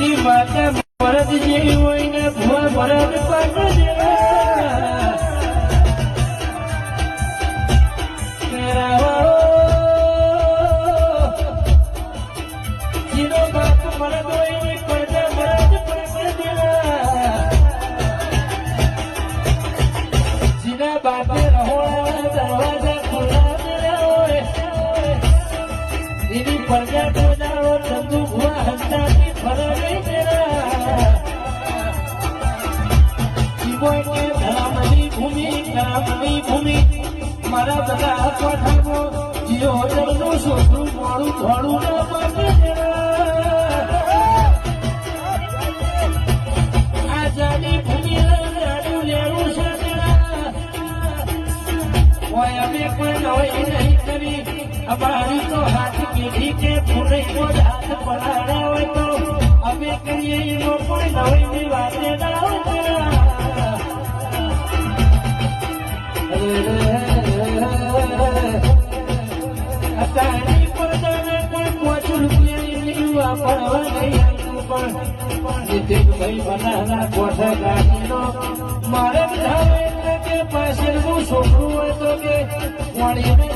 એની માતા ભરત જેવી હોય ને ભુવા ભરત પાક જેવા જીનો બાપ ભરત હોય ને પડદા ભરત પાક જેવા જીના બાપે રહોડા દરવાજા ખોલા હોય એની પડદા ટોજાઓ ચંદુ ભુવા હંતાથી ફરવે તેરા જીવોને ધરામની ભૂમિ મારા બધા કોઠાનો જીઓ જળનું છોકરું મોડું ધોળું ના પામે આઝાદી ભૂમિ લાડું લેવું છે હોય અમે કોઈ નવાઈ નહીં કરી અમારી તો હાથ પેઢી કે ભૂરેનો હાથ પડાડ્યા હોય તો અમે કરીએ એનો કોઈ નવાઈની વાતે ના અત્યારની પડદાને કોઈ 5 રૂપિયા લેવા પડવા નહીં પણ ભાઈ બનાના કોઠા ગાડીનો મારે ધારે એટલે કે પાછળનું છોકરું હોય તો કે વાણીને